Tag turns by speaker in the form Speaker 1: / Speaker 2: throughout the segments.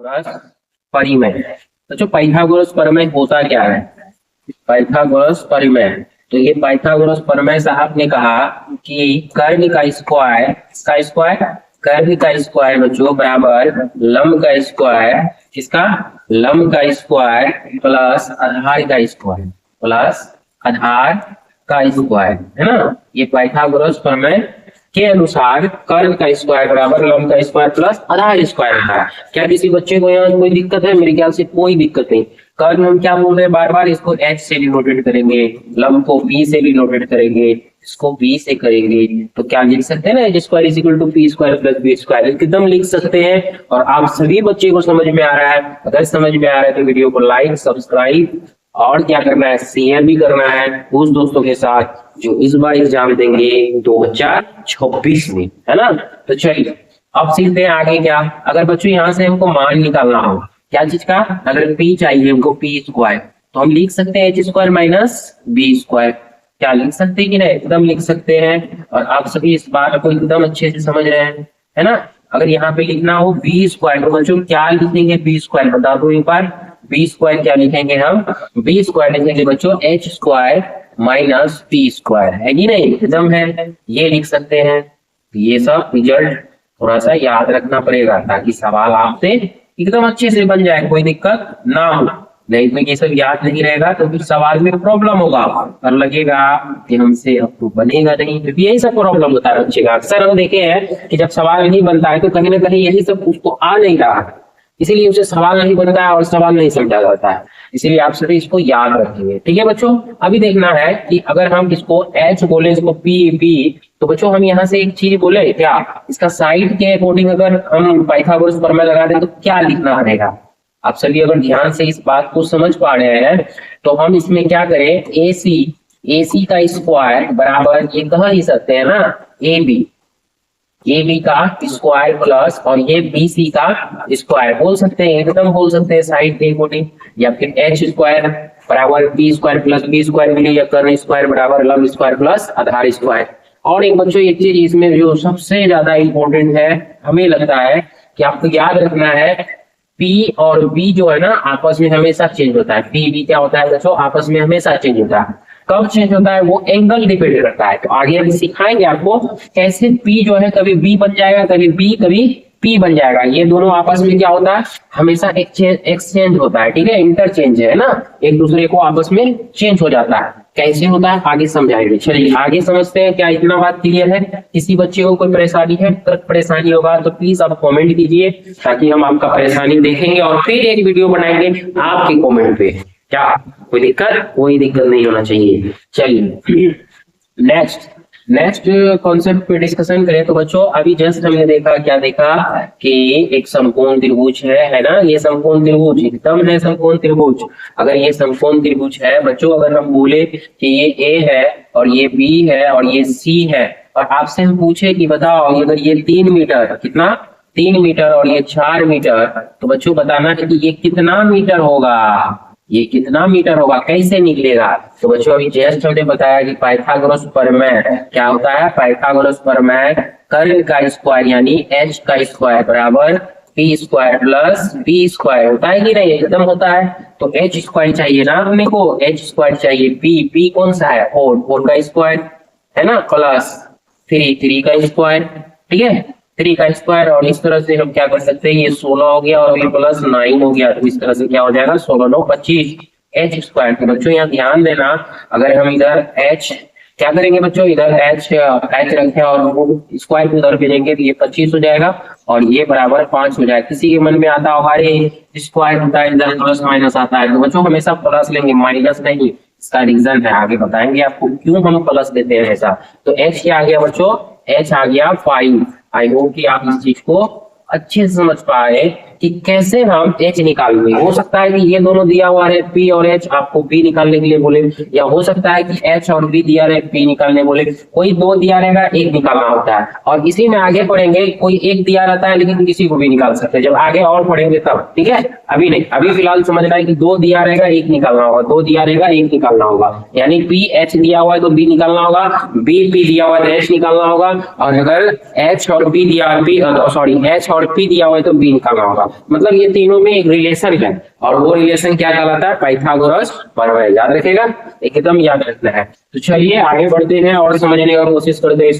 Speaker 1: Pythagoras परिमेय। तो जो पाइथागोरस परिमेय होता क्या है? पाइथागोरस परिमेय, तो ये पाइथागोरस परिमेय से आपने कहा कि कर्ण का स्क्वायर कर्ण का स्क्वायर बच्चों बराबर लंब का स्क्वायर, किसका? लंब का स्क्वायर प्लस आधार का स्क्वायर, है ना। ये पाइथागोरस प्रमेय के अनुसार कर्ण का स्क्वायर बराबर लंब का स्क्वायर प्लस आधार स्क्वायर होता है। क्या किसी बच्चे को यहाँ कोई दिक्कत है? मेरे ख्याल से कोई दिक्कत नहीं। कर्ण हम क्या बोल रहे हैं बार बार? इसको h से डिनोटेट करेंगे, लंब को b से डिनोटेट करेंगे, इसको b से करेंगे। तो क्या लिख सकते हैं ना, h square is equal to p square plus b square, एकदम लिख सकते हैं। और आप सभी बच्चे को समझ में आ रहा है। अगर समझ में आ रहा है तो वीडियो को लाइक सब्सक्राइब और क्या करना है, शेयर भी करना है उस दोस्तों के साथ जो इस बार एग्जाम देंगे 2026 में, है ना। तो चलिए अब सीखते हैं आगे क्या। अगर बच्चों यहाँ से हमको मान निकालना हो, क्या चीज का? अगर p चाहिए हमको p स्क्वायर, तो हम लिख सकते हैं h square minus b square. क्या लिख सकते हैं कि नहीं? एकदम लिख सकते हैं। और आप सभी इस बात को एकदम अच्छे से समझ रहे हैं, है ना। अगर यहाँ पे लिखना हो b स्क्वायर, तो बच्चों क्या लिखेंगे? b स्क्वायर बता दो एक बार। b स्क्वायर क्या लिखेंगे हम? b स्क्वायर लिखेंगे बच्चों h square minus p square, है कि नहीं? एकदम है, ये लिख सकते हैं। ये सब रिजल्ट थोड़ा सा याद रखना पड़ेगा ताकि सवाल आपसे एकदम अच्छे से बन जाए, कोई दिक्कत ना हो। नहीं तो ये सब याद नहीं रहेगा तो फिर सवाल में प्रॉब्लम होगा और लगेगा कि हमसे अब तो बनेगा नहीं। तो यही सब प्रॉब्लम होता है बच्चे का। अक्सर हम देखे हैं कि जब सवाल नहीं बनता है तो कहीं ना कहीं यही सब उसको आ नहीं रहा, इसीलिए उसे सवाल नहीं बनता है और सवाल नहीं समझा जाता है। इसीलिए आप सभी इसको याद रखेंगे, ठीक है बच्चों। अभी देखना है कि अगर हम इसको h बोले, इसको p, तो बच्चों हम यहाँ से एक चीज बोले क्या, इसका साइड के अकॉर्डिंग अगर हम पाइथागोरस प्रमेय लगा दें तो क्या लिखना पड़ेगा? आप सभी अगर ध्यान से इस बात को समझ पा रहे हैं तो हम इसमें क्या करें, AC का स्क्वायर बराबर ये कह ही सकते हैं ना AB का स्क्वायर प्लस और ये BC का स्क्वायर बोल सकते हैं, एकदम बोल सकते हैं साइड के अकॉर्डिंग। या फिर h स्क्वायर बराबर p square plus b square मिले, या कर्ण स्क्वायर बराबर लंब स्क्वायर प्लस आधार स्क्वायर। और एक बच्चों एक चीज इसमें जो सबसे ज्यादा इंपॉर्टेंट है, हमें लगता है कि आपको याद रखना है, P और B जो है ना आपस में हमेशा चेंज होता है। P B क्या होता है बच्चों? आपस में हमेशा चेंज होता है। कब चेंज होता है? वो एंगल डिपेंड करता है। तो आगे हम सिखाएंगे आपको कैसे P जो है कभी B बन जाएगा, कभी B कभी P बन जाएगा। ये दोनों आपस में क्या होता है? हमेशा एक्सचेंज होता है, ठीक है, इंटरचेंज है ना, एक दूसरे को आपस में चेंज हो जाता है। कैसे होता है आगे समझाएंगे। चलिए आगे समझते हैं। क्या इतना बात क्लियर है? किसी बच्चे को कोई परेशानी है, परेशानी होगा तो प्लीज आप कमेंट कीजिए ताकि हम आपका परेशानी देखेंगे और फिर एक वीडियो बनाएंगे आपके कमेंट पे। क्या कोई दिक्कत? कोई दिक्कत नहीं होना चाहिए। चलिए नेक्स्ट कॉन्सेप्ट पे डिस्कशन करें। तो बच्चों अभी जस्ट हमने देखा, क्या देखा कि एक समकोण त्रिभुज है ना। ये समकोण त्रिभुज एकदम है समकोण त्रिभुज। अगर ये समकोण त्रिभुज है बच्चों, अगर हम बोले कि ये A है और ये B है और ये C है, और आपसे हम पूछे कि बताओ अगर ये 3 मीटर, कितना? 3 मीटर और ये 4 मीटर, तो बच्चों बताना है कि ये कितना मीटर होगा, ये कितना मीटर होगा, कैसे निकलेगा। तो बच्चों अभी जस्ट हमने बताया कि पाइथागोरस प्रमेय क्या होता है? पाइथागोरस प्रमेय कर्ण का स्क्वायर यानी h का स्क्वायर बराबर p square plus b square होता है कि नहीं? एकदम होता है। तो h स्क्वायर चाहिए ना अपने को, h स्क्वायर चाहिए। p कौन सा है? 4 का स्क्वायर है ना, प्लस 3 का स्क्वायर, ठीक है, 3 का स्क्वायर। और इस तरह से हम क्या कर सकते हैं, ये 16 हो गया और ये प्लस 9 हो गया, तो इस तरह से क्या हो जाएगा, 16 9 25 h स्क्वायर। तो बच्चों यहाँ ध्यान देना, अगर हम इधर h क्या करेंगे बच्चों, इधर h रखें और स्क्वायर को उधर भेजेंगे तो ये 25 हो जाएगा और ये बराबर 5 हो जाएगा। किसी के मन में आता होगा अरे स्क्वायर होता है इधर प्लस माइनस आता है, तो बच्चों हमेशा प्लस लेंगे, माइनस नहीं। इसका रीजन है, आगे बताएंगे आपको क्यों हम प्लस देते हैं ऐसा। तो h क्या आ गया बच्चों? h आ गया 5। आई होप कि आप इस चीज को अच्छे से समझ पाए कि कैसे हम h निकालेंगे। हो सकता है कि ये दोनों दिया हुआ है p और h, आपको b निकालने के लिए बोले, या हो सकता है कि h और b दिया रहे p निकालने बोले, कोई 2 दिया रहेगा, 1 निकालना होता है। और इसी में आगे पढ़ेंगे कोई 1 दिया रहता है लेकिन किसी को भी निकाल सकते हैं, जब आगे और पढ़ेंगे तब, ठीक है, अभी नहीं। अभी फिलहाल समझना है कि 2 दिया रहेगा 1 निकालना होगा, 2 दिया रहेगा 1 निकालना होगा, यानी p h दिया हुआ है तो b निकालना होगा, b p दिया हुआ है तो h निकालना होगा। और अगर h और b दिया h और P दिया हुआ है तो B निकालना होगा। मतलब ये तीनों में एक रिलेशन है और वो रिलेशन क्या कहलाता है, पाइथागोरस प्रमेय। याद रखेगा, एकदम याद रखना है। तो चलिए आगे बढ़ते हैं और समझने का कोशिश करते हैं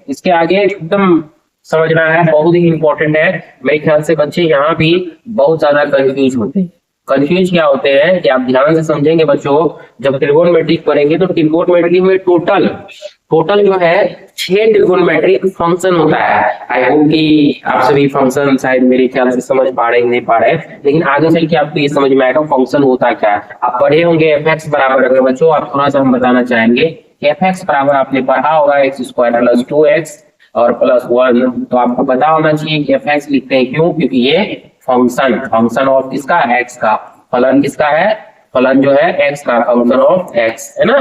Speaker 1: इसके आगे एकदम समझना है, बहुत ही इंपॉर्टेंट है। मेरे ख्याल से बच्चे यहाँ भी बहुत ज्यादा कंफ्यूज होते हैं। कंफ्यूज क्या होते हैं कि आप ध्यान से समझेंगे बच्चों, जब ट्रिगोनोमेट्रिक पढ़ेंगे तो ट्रिगोनोमेट्रिक में टोटल जो है 6 ट्रिगोनोमेट्रिक फंक्शन होता है। आई होप कि आप सभी फंक्शन शायद मेरे ख्याल से समझ पा रहे नहीं पा रहे, लेकिन आगे चल के आपको ये समझ में आएगा फंक्शन होता क्या है। आप पढ़े होंगे एफ एक्स बराबर, अगर बच्चों आप थोड़ा सा हम बताना चाहेंगे कि एफ एक्स बराबर आपने पढ़ा होगा एक्स स्क्वायर प्लस 2x और प्लस 1, तो आपको पता होना चाहिए कि एफ एक्स लिखते हैं क्यों, क्योंकि ये फंक्शन ऑफ किसका, एक्स का। फलन किसका है, फलन जो है एक्स का, फंक्शन ऑफ एक्स है ना।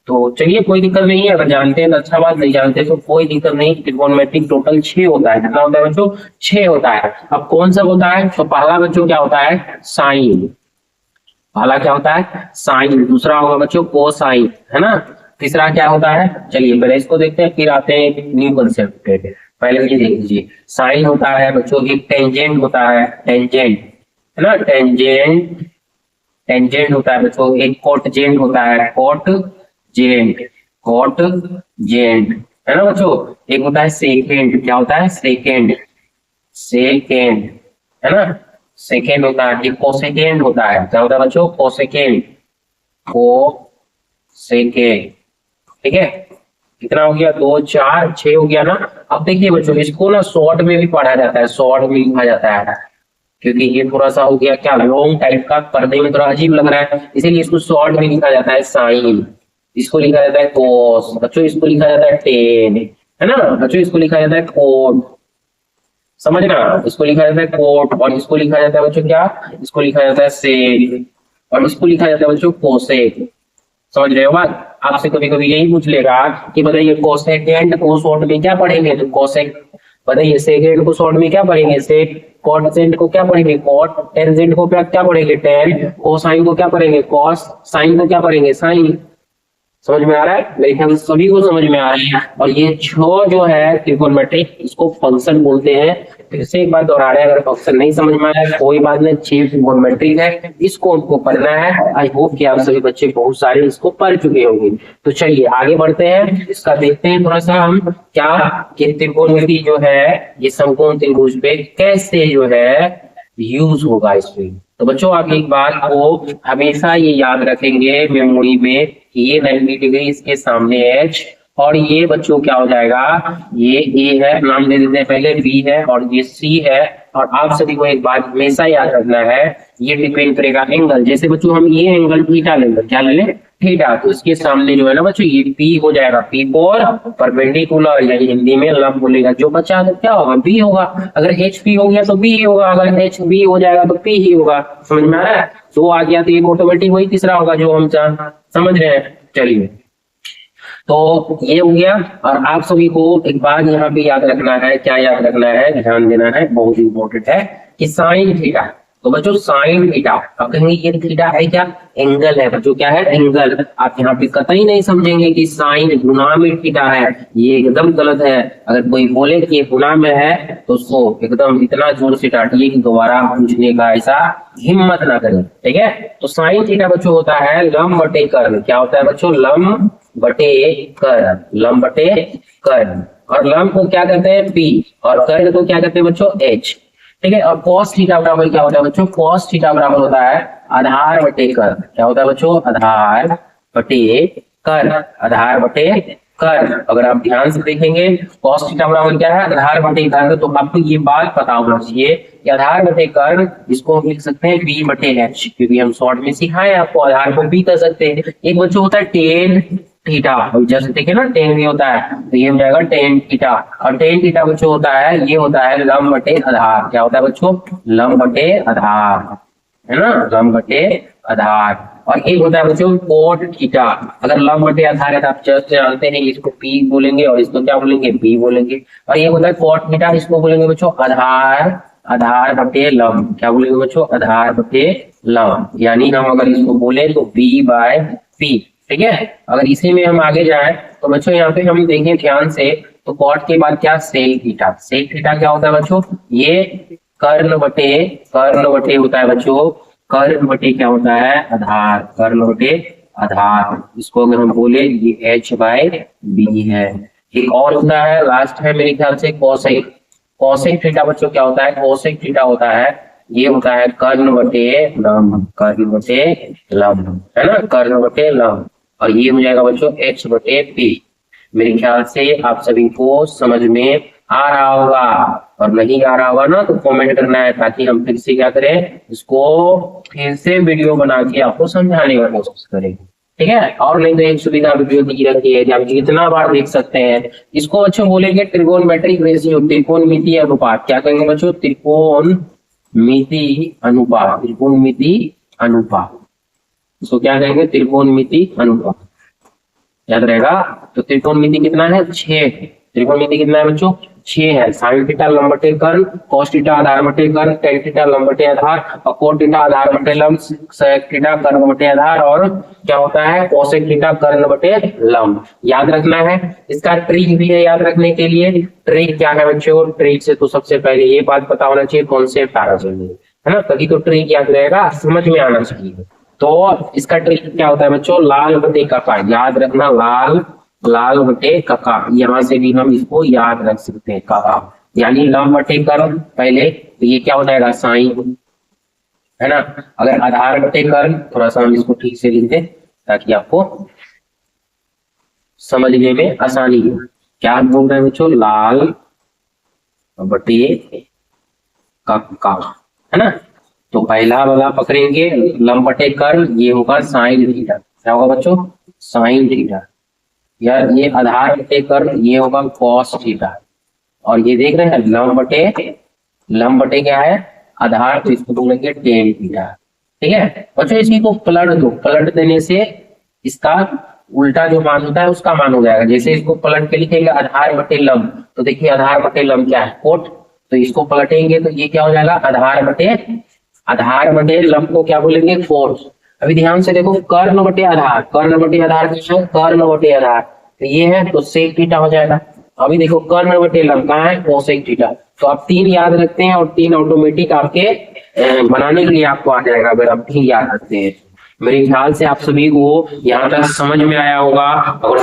Speaker 1: तो चलिए कोई दिक्कत नहीं है, अगर जानते हैं तो अच्छा बात, नहीं जानते तो कोई दिक्कत नहीं। ट्रिगोनोमेट्रिक टोटल 6 होता है। कितना होता है बच्चों, 6 होता है। अब कौन सा होता है, तो पहला बच्चों क्या होता है, साइन। पहला क्या होता है, साइन। दूसरा होगा बच्चों कोसाइन, है ना। तीसरा क्या होता है, चलिए पहले इसको देखते हैं फिर आते हैं न्यू कंसेप्ट पे। पहले ये देख लीजिए, साइन होता है बच्चों, एक टेंजेंट होता है, टेंजेंट है ना, टेंजेंट होता है बच्चों, एक कोटजेंट होता है, कोटजेंट है ना बच्चों। एक होता है सेकेंड, क्या होता है, सेकेंड है ना, सेकेंड होता है। एक कोसेकेंड होता है, क्या होता है बच्चों, कोसेकेंड, ठीक है। कितना हो गया, 2 4 6 हो गया ना। अब देखिए बच्चों, इसको ना शॉर्ट में भी पढ़ा जाता है, शॉर्ट में लिखा जाता है, क्योंकि ये थोड़ा सा हो गया क्या, लॉन्ग टाइप का, पढ़ने में थोड़ा अजीब लग रहा है, इसीलिए इसको शॉर्ट में लिखा जाता है साइन। इसको लिखा जाता है कोस बच्चों, इसको लिखा जाता है टेन, है ना बच्चों। इसको लिखा जाता है कोट, समझना, इसको लिखा जाता है कोट। और इसको लिखा जाता है बच्चों क्या, इसको लिखा जाता है सेक, और इसको लिखा जाता है बच्चों कोसेक। समझ रहे हो बात। आपसे कभी कभी यही पूछ लेगा कि बताइए कोसेकेंड को शॉर्ट में क्या पढ़ेंगे, तो कोसेक। बताइए सेकेंड को शॉर्ट में क्या पढ़ेंगे, सेक। कोटेंजेंट को क्या पढ़ेंगे, कोट। टेंजेंट को क्या पढ़ेंगे, टेन। कोसाइन को क्या पढ़ेंगे, कोस। साइन को क्या पढ़ेंगे, साइन। समझ में आ रहा है, मेरे ख्याल से सभी को समझ में आ रहा है। और ये 6 जो है ट्रिगोनोमेट्रिक, इसको फंक्शन बोलते हैं। फिर से एक बार दोहरा रहे हैं, अगर फंक्शन नहीं समझ में आया कोई बात नहीं, 6 ट्रिगोनोमेट्रिक है, इसको हमको पढ़ना है। आई होप कि आप सभी बच्चे बहुत सारे इसको पढ़ चुके होंगे। तो चलिए आगे बढ़ते हैं, इसका देखते हैं थोड़ा सा हम क्या, कि त्रिकोणमिति जो है ये समकोण त्रिभुज पे कैसे जो है यूज होगा इसमें। तो बच्चों आप एक बात को हमेशा ये याद रखेंगे मेमोरी में कि ये 90 डिग्री इसके सामने H, और ये बच्चों क्या हो जाएगा, ये A है, नाम दे देते हैं पहले, B है, और ये C है। और आप सभी को एक बात हमेशा याद रखना है, ये डिपेंड करेगा एंगल। जैसे बच्चों हम ये एंगल थीटा लेंगे, क्या ले लें, थीटा, तो इसके सामने जो है ना बच्चों ये P हो जाएगा, P फॉर परपेंडिकुलर, यानी हिंदी में लंब बोलेगा। जो बचा तो क्या होगा, B होगा। अगर HP हो गया तो B होगा, अगर HB हो जाएगा तो P ही होगा। समझ में आ रहा है, 2 आ गया तो एक ऑटोमेटिक वही तीसरा होगा जो हम समझ रहे हैं। चलिए तो ये हो गया। और आप सभी को एक बात यहाँ पे याद रखना है, क्या याद रखना है, ध्यान देना है, बहुत इंपॉर्टेंट है, कि साइन थीटा। तो बच्चों साइन थीटा, अब कहेंगे ये थीटा है क्या, एंगल है बच्चों, क्या है, एंगल। आप यहाँ पे कतई नहीं समझेंगे कि साइन गुना में थीटा है, ये एकदम गलत है। अगर कोई बोले कि ये गुना में है तो उसको एकदम इतना जोर से डांटिए कि दोबारा पूछने का ऐसा हिम्मत ना करें, ठीक है। तो साइन थीटा बच्चों होता है लंब बटे कर्ण। क्या होता है बच्चों, लंब बटे कर्ण, लंब बटे कर्ण। और लंब को क्या कहते हैं, P, और कर्ण को क्या कहते हैं बच्चों, H, ठीक है। और cos थीटा बराबर क्या होता है बच्चों, cos थीटा बराबर होता है आधार बटे कर्ण। क्या होता है बच्चों, आधार बटे कर्ण, आधार बटे कर्ण। अगर आप ध्यान से देखेंगे cos थीटा बराबर क्या है, आधार बटे कर्ण, तो आपको ये बात पता होना चाहिए कि आधार बटे कर्ण, इसको हम लिख सकते हैं B बटे H, क्योंकि हम शॉर्ट में सिखाए आपको, आधार को B कर सकते हैं। एक बच्चों होता है टेन थीटा, जैसे देखिए ना टेन भी होता है, तो ये हो जाएगा टेन थीटा। और टेन थीटा बच्चों होता है, ये होता है लंब बटे आधार। क्या होता है बच्चों, लंब बटे आधार, है ना, लंब बटे आधार। और एक होता है बच्चों कोट थीटा। अगर लंब बटे आधार है तो आप जस्ट जानते हैं इसको P बोलेंगे और इसको क्या बोलेंगे, B बोलेंगे। और ये होता है कोट थीटा, इसको बोलेंगे बच्चों आधार, आधार बटे लंब। क्या बोलेंगे बच्चों, आधार बटे लंब। यानी हम अगर इसको बोले तो B बाय P, ठीक है। अगर इसी में हम आगे जाए तो बच्चों यहाँ पे हम देखें ध्यान से, तो कॉट के बाद क्या, सेक थीटा। सेक थीटा क्या होता है बच्चों, ये कर्ण बटे होता है बच्चों, कर्ण बटे क्या होता है, आधार, कर्ण बटे आधार। इसको अगर हम बोले ये h/b है। एक और होता है, लास्ट है मेरे ख्याल से कोसेक। कोसेक थीटा बच्चों क्या होता है, कोसेक थीटा होता है, ये होता है कर्ण बटे लंब, कर्ण बटे लंब, है ना, कर्ण बटे लंब। और ये हो जाएगा बच्चों h/p। मेरे ख्याल से आप सभी को समझ में आ रहा होगा, और नहीं आ रहा होगा ना तो कमेंट करना है, ताकि हम फिर से क्या करें, इसको फिर से वीडियो बना के आपको समझाने की कोशिश करें, ठीक है। और नहीं तो एक सुविधा वीडियो दी रखी है, आप जितना बार देख सकते हैं। इसको बच्चों बोलेंगे त्रिकोणमेट्रिक रेशियो, त्रिकोणमितीय अनुपात। क्या कहेंगे बच्चों, त्रिकोणमितीय अनुपात, त्रिकोणमितीय अनुपात। इसको क्या कहेंगे, त्रिकोणमितीय अनुपात, याद रहेगा। तो त्रिकोणमिति कितना है, 6। त्रिकोणमिति कितना है बच्चों, 6 है। साइन थीटा लंब बटे कर्ण, कॉस थीटा आधार बटे कर्ण, टेन थीटा लंब बटे आधार, और कोट थीटा आधार बटे लंब, सेक थीटा कर्ण बटे आधार, और क्या होता है, कोसेक थीटा कर्ण बटे लंब। याद रखना है। इसका ट्रिक भी है याद रखने के लिए। ट्रिक क्या है बच्चों, ट्रिक से तो सबसे पहले ये बात पता होना चाहिए, कॉन्सेप्ट आना चाहिए, है ना, तभी तो ट्रिक याद रहेगा, समझ में आना चाहिए। तो इसका ट्रिक क्या होता है बच्चों, लाल बटे कका, याद रखना, लाल बटे कका। यहां से भी हम इसको याद रख सकते हैं, कका यानी लंब बटे कर्ण। पहले तो ये क्या हो जाएगा, साइन, है ना। अगर आधार बटे कर्ण, थोड़ा सा हम इसको ठीक से लिख दें ताकि आपको समझने में आसानी हो। क्या बोल रहे हैं बच्चों, लाल बटे कका, है ना। तो पहला वाला पकड़ेंगे लंब बटे कर्ण, ये होगा साइन थीटा। क्या होगा बच्चों, साइन थीटा। यार ये आधार बटे कर्ण, ये होगा कॉस थीटा। और ये देख रहे हैं लंब बटे क्या है, आधार, तो इसको बोलेंगे टेन थीटा। ठीक है बच्चों, इसी को पलट दो, पलट देने से इसका उल्टा जो मान होता है उसका मान हो जाएगा। जैसे इसको पलट के लिखेंगे आधार बटे लंब, तो देखिए आधार बटे लंब क्या है, कोट। तो इसको पलटेंगे तो ये क्या हो जाएगा, आधार बटे लंब को क्या बोलेंगे, कोट। अभी ध्यान से देखो, कर्ण बटे आधार, कर्ण बटे आधार क्या है, कर्ण बटे आधार, तो ये है, तो सेक थीटा हो जाएगा। अभी देखो कर्ण बटे लंब कहाँ है, कोसेक थीटा। तो आप 3 याद रखते हैं और 3 ऑटोमेटिक आपके बनाने के लिए आपको आ जाएगा, अगर आप 3 याद रखते हैं। मेरे ख्याल से आप सभी को यहाँ तक समझ में आया होगा। और